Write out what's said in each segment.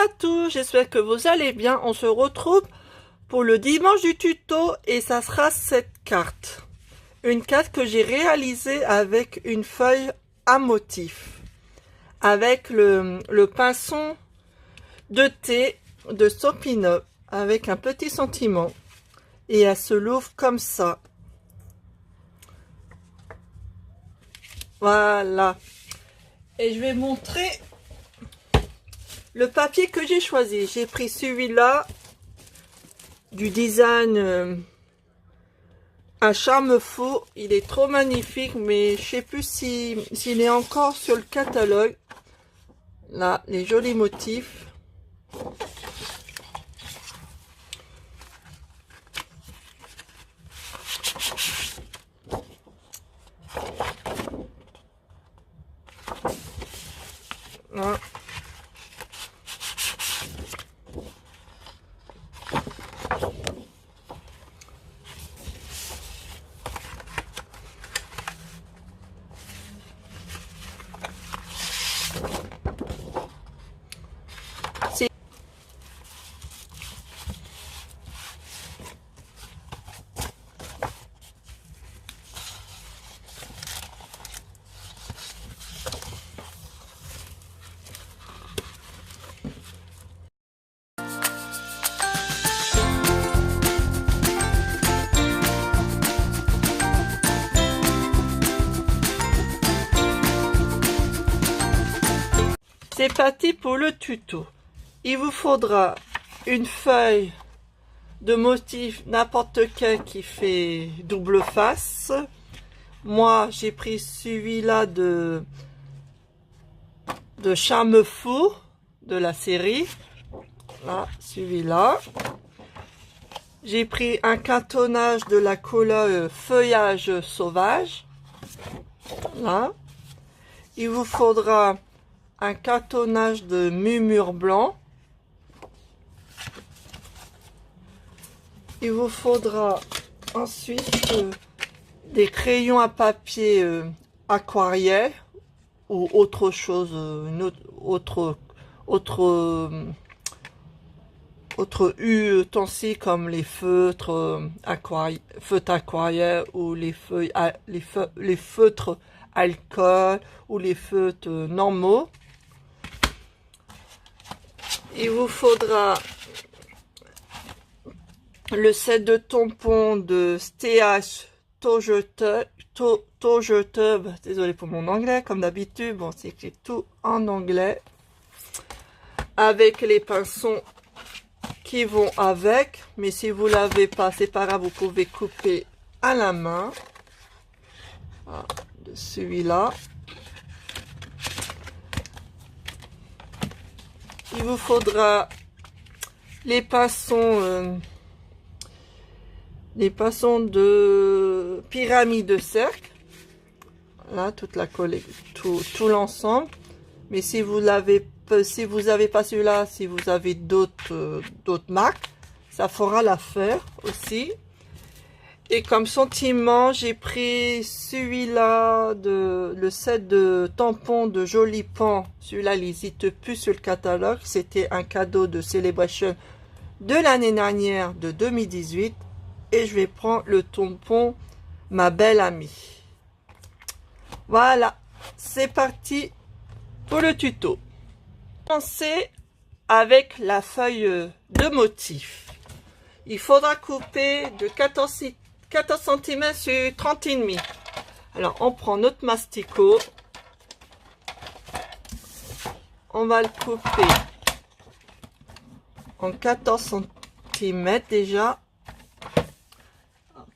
à tous, j'espère que vous allez bien. On se retrouve pour le dimanche du tuto et ça sera cette carte. Une carte que j'ai réalisée avec une feuille à motif. Avec le pinceau de thé de Stopino avec un petit sentiment. Et elle se l'ouvre comme ça. Voilà. Et je vais montrer le papier que j'ai choisi. J'ai pris celui-là du design un charme fou. Il est trop magnifique, mais je sais plus s'il est encore sur le catalogue. Là, les jolis motifs. Là. C'est parti pour le tuto. Il vous faudra une feuille de motif n'importe quel qui fait double face. Moi, j'ai pris celui-là de Charme Fou de la série. Là, celui-là. J'ai pris un cartonnage de la couleur Feuillage Sauvage. Là. Il vous faudra un cartonnage de Murmure Blanc. Il vous faudra ensuite des crayons à papier aquarelle ou autre chose, autre ustensiles comme les feutres aquarelle ou les feutres alcool ou les feutres normaux. Il vous faudra le set de tampons de STH Togetub, désolé pour mon anglais, comme d'habitude, bon, c'est écrit tout en anglais, avec les pinceaux qui vont avec, mais si vous l'avez pas, c'est pas grave, vous pouvez couper à la main. Voilà, de celui-là. Il vous faudra les pinceaux de pyramide de cercle. Là, toute la collection, tout l'ensemble. Mais si vous l'avez, si vous avez pas celui-là, si vous avez d'autres marques, ça fera l'affaire aussi. Et comme sentiment, j'ai pris celui-là, le set de tampons de Joli Pan. Celui-là, il n'hésite plus sur le catalogue. C'était un cadeau de Celebration de l'année dernière, de 2018. Et je vais prendre le tampon Ma Belle Amie. Voilà, c'est parti pour le tuto. Commencer avec la feuille de motif. Il faudra couper de 14 cm sur 30,5. Alors, on prend notre masticot. On va le couper en 14 cm déjà.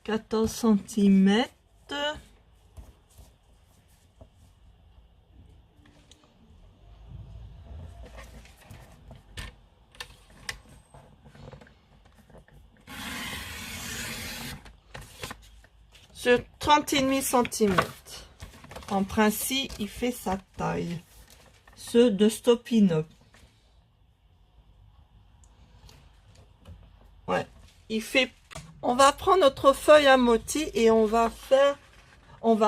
14 cm. Sur 30,5 cm. En principe, il fait sa taille. Ceux de Stopino. Ouais, il fait. On va prendre notre feuille à motif et on va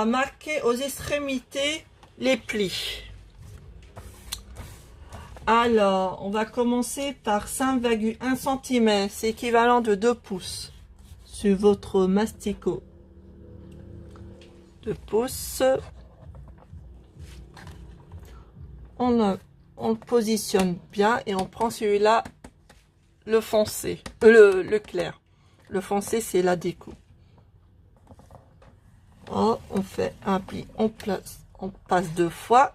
marquer aux extrémités les plis. Alors, on va commencer par 5,1 cm. C'est équivalent de 2 pouces sur votre masticot. 2 pouces. On le positionne bien et on prend celui-là, le foncé, le clair. Le foncé, c'est la déco. Oh, on fait un pli, on passe 2 fois.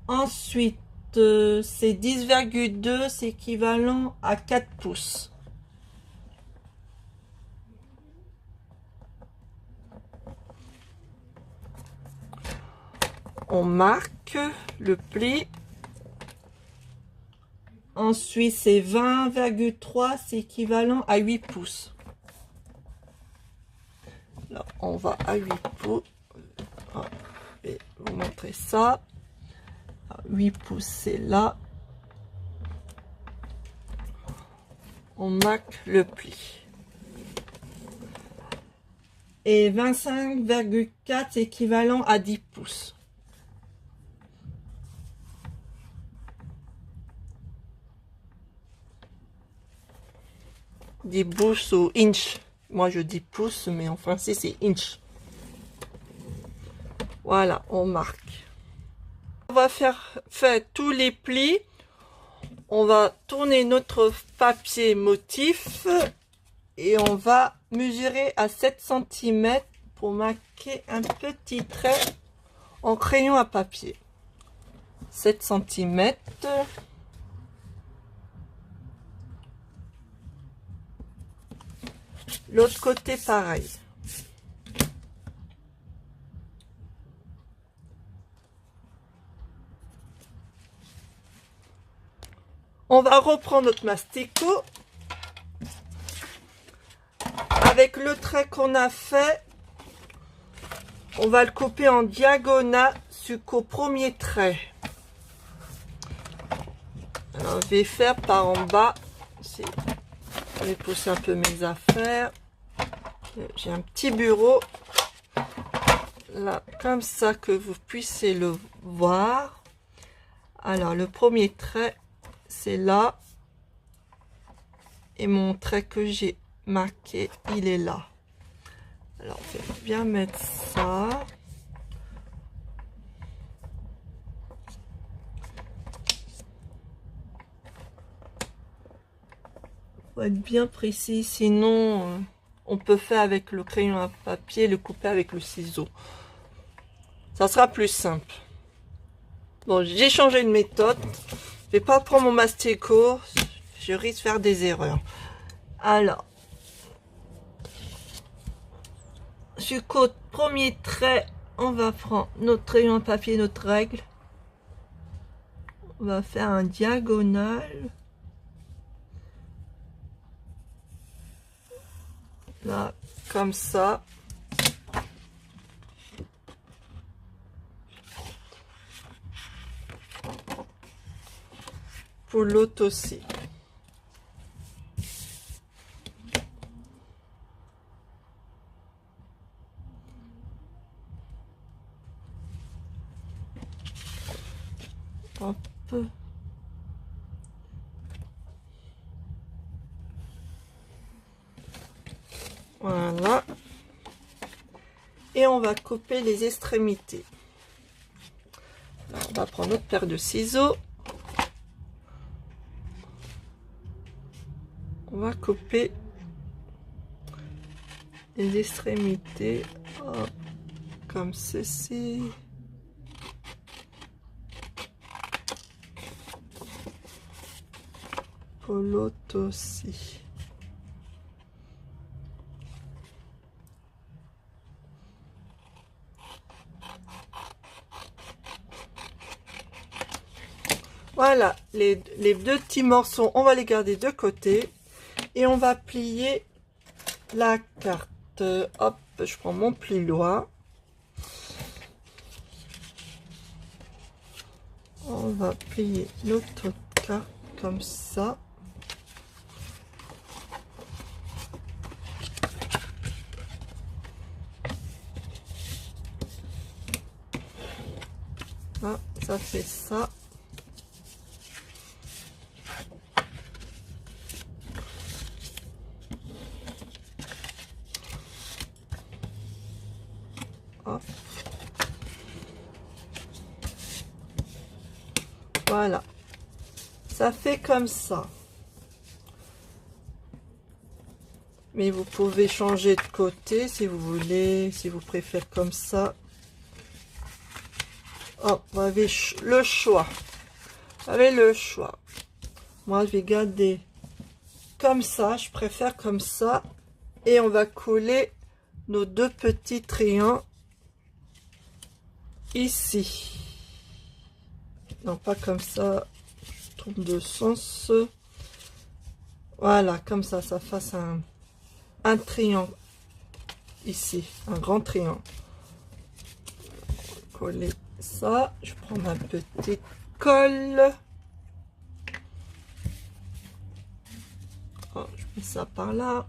Ensuite, c'est 10,2, c'est équivalent à 4 pouces. On marque le pli. Ensuite, c'est 20,3, c'est équivalent à 8 pouces. Là, on va à 8 pouces. Je vais vous montrer ça. 8 pouces, c'est là. On marque le pli. Et 25,4, c'est équivalent à 10 pouces. Des pouces ou inch. Moi je dis pouces, mais en français c'est inch. Voilà, on marque. On va faire tous les plis. On va tourner notre papier motif et on va mesurer à 7 cm pour marquer un petit trait en crayon à papier. 7 cm. L'autre côté pareil. On va reprendre notre masticot. Avec le trait qu'on a fait, on va le couper en diagonale jusqu'au premier trait. Alors, je vais faire par en bas. Je vais pousser un peu mes affaires. J'ai un petit bureau. Là, comme ça que vous puissiez le voir. Alors, le premier trait, c'est là. Et mon trait que j'ai marqué, il est là. Alors, je vais bien mettre ça. Faut être bien précis, sinon on peut faire avec le crayon à papier, le couper avec le ciseau. Ça sera plus simple. Bon, j'ai changé de méthode. Je vais pas prendre mon masticot, je risque de faire des erreurs. Alors, jusqu'au premier trait, on va prendre notre crayon à papier, notre règle. On va faire un diagonal. Là, comme ça. Pour l'autre aussi. Hop. Voilà. Et on va couper les extrémités. Alors, on va prendre notre paire de ciseaux. On va couper les extrémités. Hop, comme ceci. Pour l'autre aussi. Voilà, les deux petits morceaux, on va les garder de côté. Et on va plier la carte. Hop, je prends mon pli-loin. On va plier notre carte comme ça. Ah, ça fait ça. Voilà. Ça fait comme ça. Mais vous pouvez changer de côté si vous voulez, si vous préférez comme ça. Oh, vous avez le choix. Vous avez le choix. Moi, je vais garder comme ça. Je préfère comme ça. Et on va coller nos deux petits triangles ici. Non, pas comme ça. Je trompe de sens. Voilà, comme ça, ça fasse un triangle ici, un grand triangle. Coller ça. Je prends ma petite colle. Oh, je mets ça par là.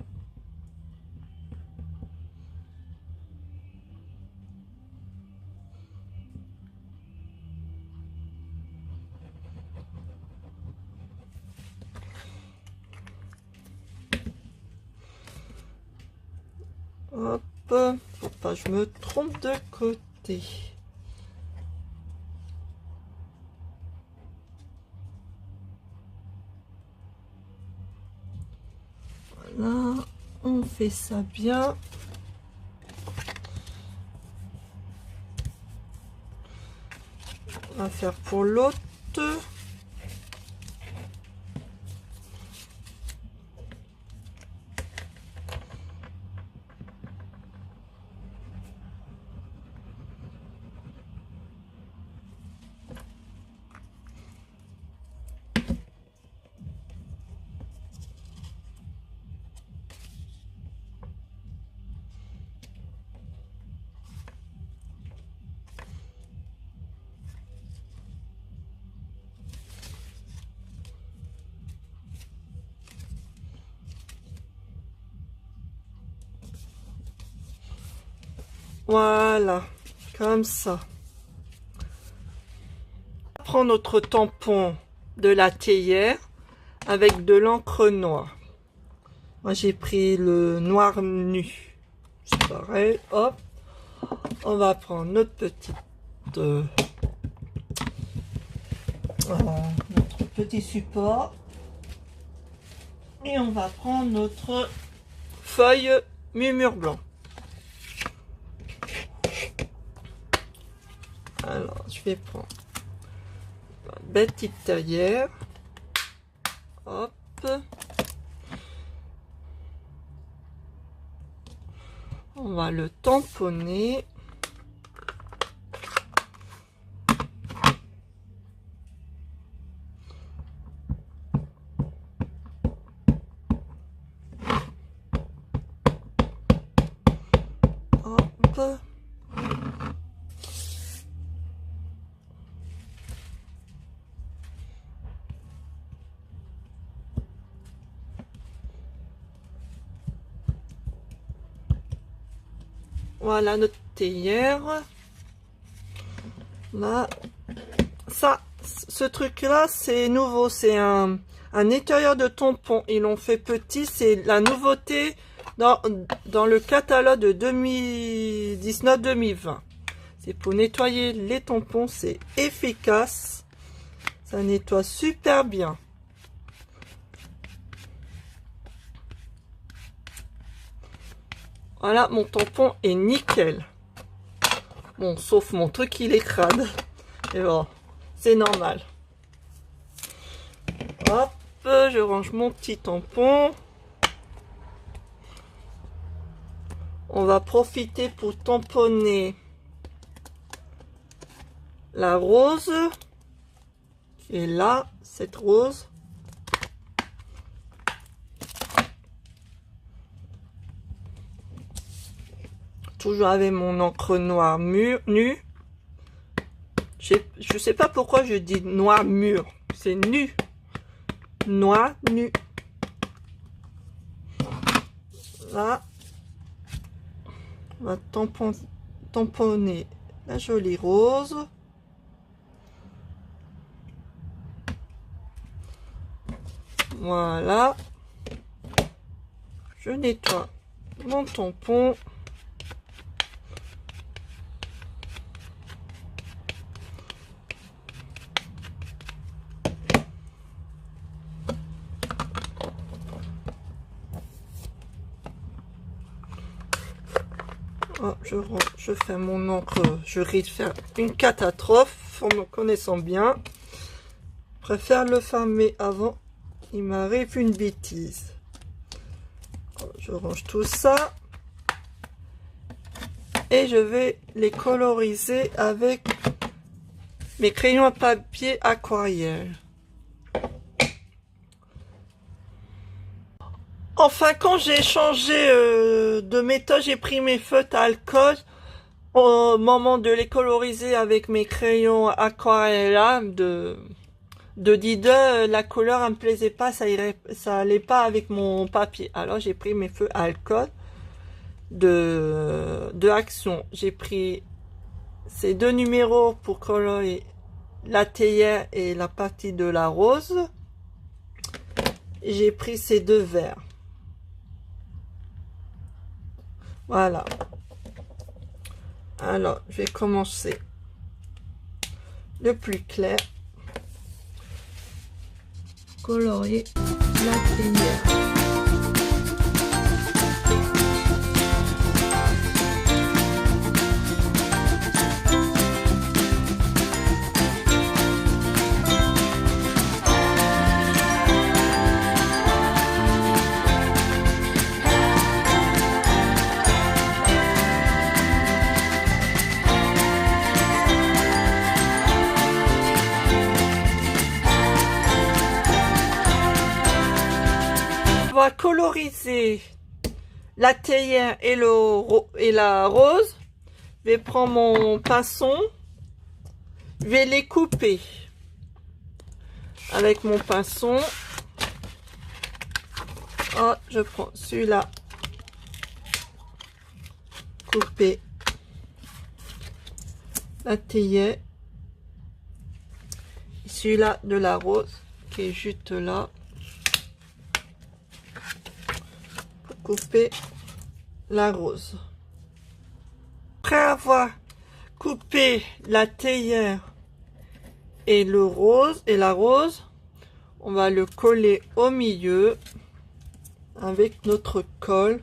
Hop, faut pas que je me trompe de côté. Voilà, on fait ça bien. On va faire pour l'autre. Voilà, comme ça. On prend notre tampon de la théière avec de l'encre noire. Moi, j'ai pris le noir nu. C'est pareil, hop. On va prendre notre petite... notre petit support. Et on va prendre notre feuille murmure blanc. Alors, je vais prendre ma petite théière. Hop. On va le tamponner. Hop. Voilà notre théière. Là, ça, ce truc-là, c'est nouveau. C'est un nettoyeur de tampons. Ils l'ont fait petit. C'est la nouveauté dans le catalogue de 2019-2020. C'est pour nettoyer les tampons. C'est efficace. Ça nettoie super bien. Voilà, mon tampon est nickel. Bon, sauf mon truc, il est crade. Et bon, c'est normal. Hop, je range mon petit tampon. On va profiter pour tamponner la rose qui est là, cette rose. Toujours avec mon encre noire nue. Je sais pas pourquoi je dis noir mûr. C'est nu. Noir nu. Là, on va tamponner la jolie rose. Voilà. Je nettoie mon tampon. Oh, je fais mon encre, je risque de faire une catastrophe en me connaissant bien. Je préfère le fermer avant, il m'arrive une bêtise. Je range tout ça et je vais les coloriser avec mes crayons à papier aquarelle. Enfin, quand j'ai changé de méthode, j'ai pris mes feutres à alcool au moment de les coloriser avec mes crayons aquarelle de Dide, la couleur ne me plaisait pas, ça allait pas avec mon papier. Alors j'ai pris mes feux à alcool de Action. J'ai pris ces deux numéros pour colorer la théière et la partie de la rose. J'ai pris ces deux verts. Voilà. Alors, je vais commencer le plus clair. Colorier la théière. On va coloriser la théière et la rose. Je vais prendre mon pinceau, je vais les couper avec mon pinceau. Oh, je prends celui-là, couper la théière, celui-là de la rose qui est juste là. Couper la rose. Après avoir coupé la théière et la rose, on va le coller au milieu avec notre colle.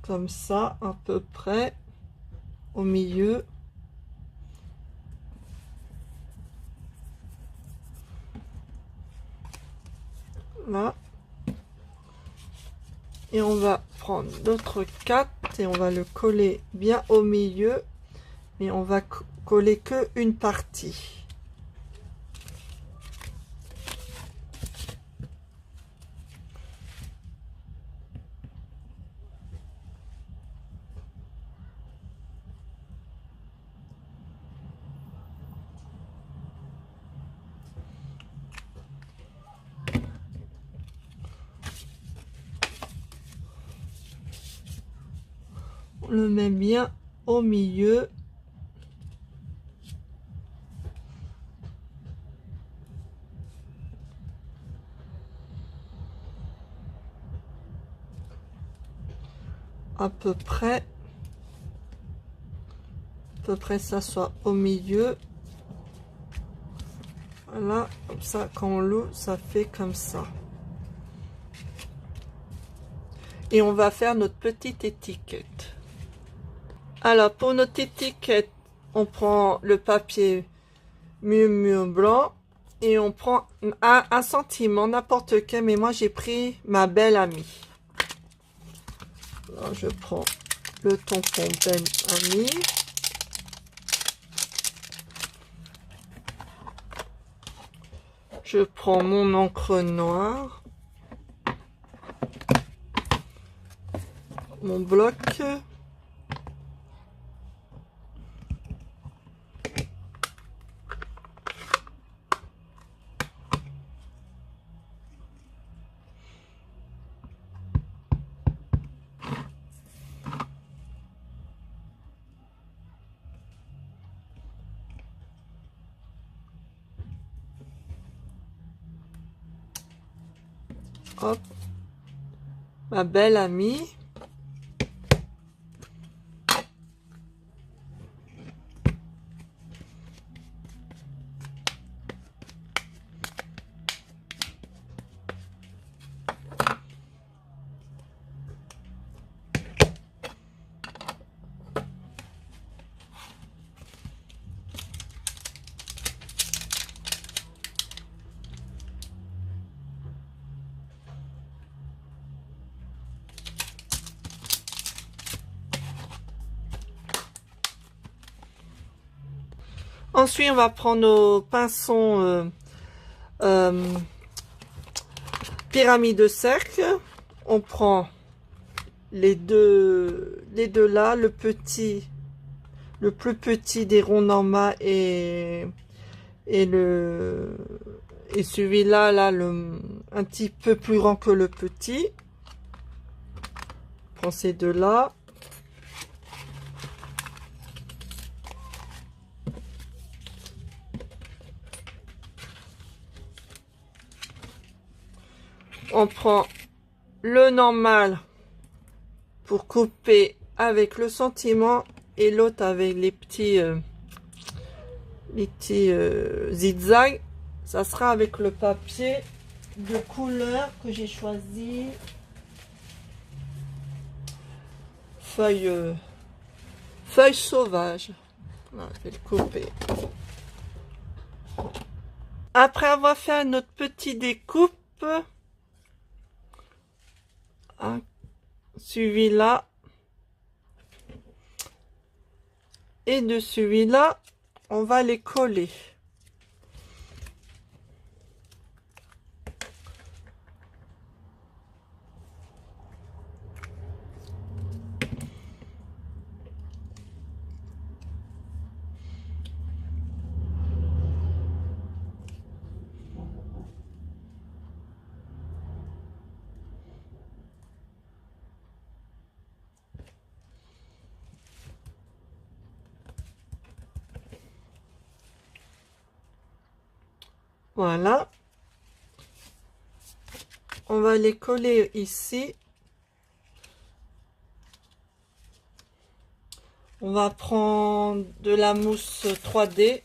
Comme ça, à peu près au milieu. Là. Et on va prendre notre 4 et on va le coller bien au milieu. Mais on va coller que une partie. On le met bien au milieu. À peu près ça soit au milieu. Voilà, comme ça quand on l'ouvre, ça fait comme ça. Et on va faire notre petite étiquette. Alors pour notre étiquette, on prend le papier Miu Miu blanc et on prend un sentiment, n'importe quel, mais moi j'ai pris Ma Belle Amie. Alors je prends le tampon Belle Amie. Je prends mon encre noire, mon bloc. Hop. Ma belle amie. Ensuite, on va prendre nos pinceaux pyramide de cercle. On prend les deux là, le plus petit des ronds normaux et celui-là, un petit peu plus grand que le petit. On prend ces deux là. On prend le normal pour couper avec le sentiment et l'autre avec les petits zigzags. Ça sera avec le papier de couleur que j'ai choisi. Feuille sauvage. Voilà, je vais le couper. Après avoir fait notre petit découpe, celui-là et de celui-là, on va les coller. Voilà. On va les coller ici. On va prendre de la mousse 3D.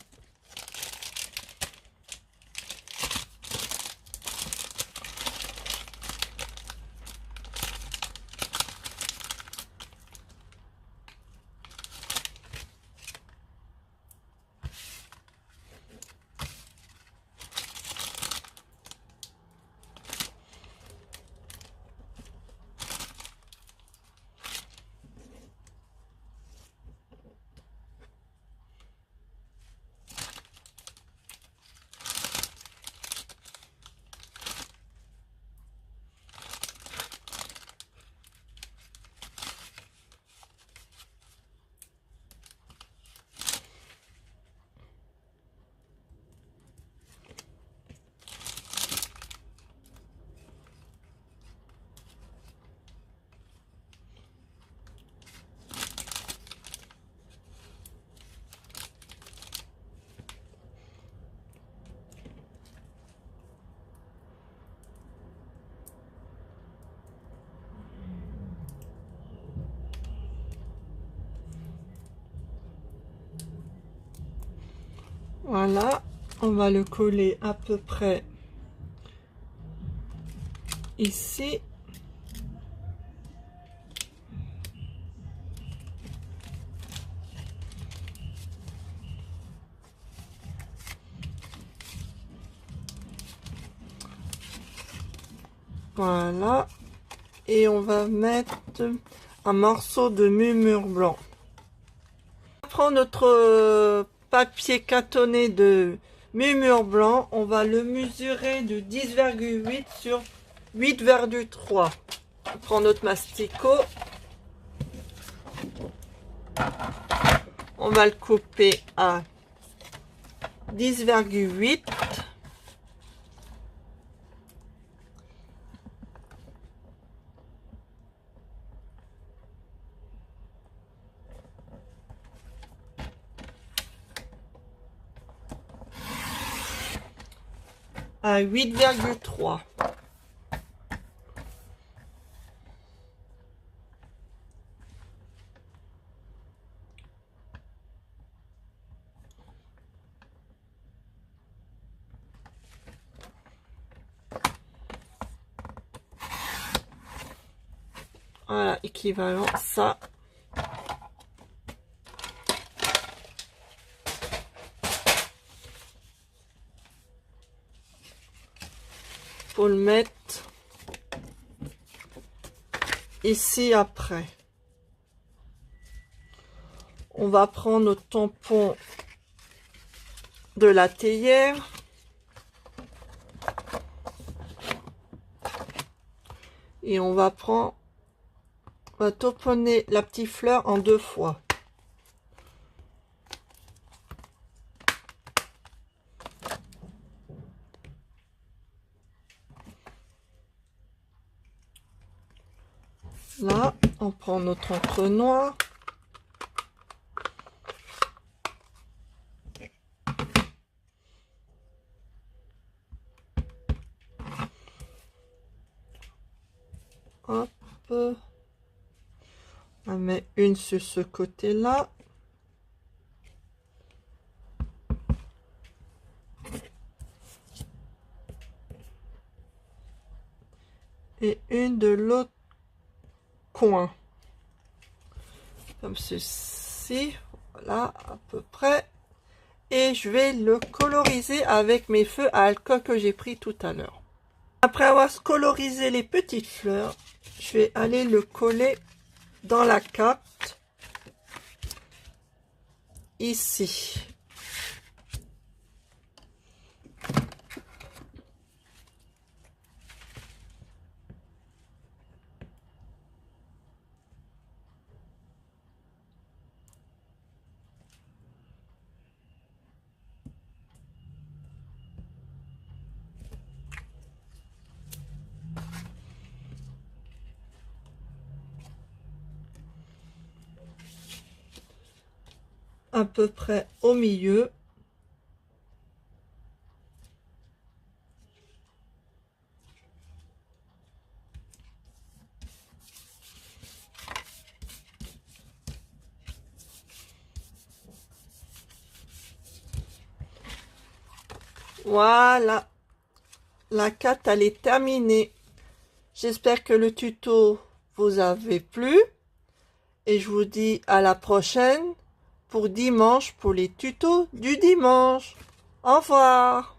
Voilà, on va le coller à peu près ici. Voilà, et on va mettre un morceau de murmure blanc. On prend notre papier cartonné de murmure blanc, on va le mesurer de 10,8 sur 8,3. On prend notre masticot, on va le couper à 10,8. À 8,3. Voilà, équivalent ça. Faut le mettre ici après. On va prendre notre tampon de la théière. Et on va prendre, on va tamponner la petite fleur en 2 fois. Là, on prend notre encre noire. Hop. On met une sur ce côté-là. Et une de l'autre coin. Comme ceci. Voilà, à peu près. Et je vais le coloriser avec mes feux à alcool que j'ai pris tout à l'heure. Après avoir colorisé les petites fleurs, je vais aller le coller dans la carte ici. À peu près au milieu. Voilà, la carte elle est terminée. J'espère que le tuto vous avait plu et je vous dis à la prochaine pour dimanche pour les tutos du dimanche. Au revoir.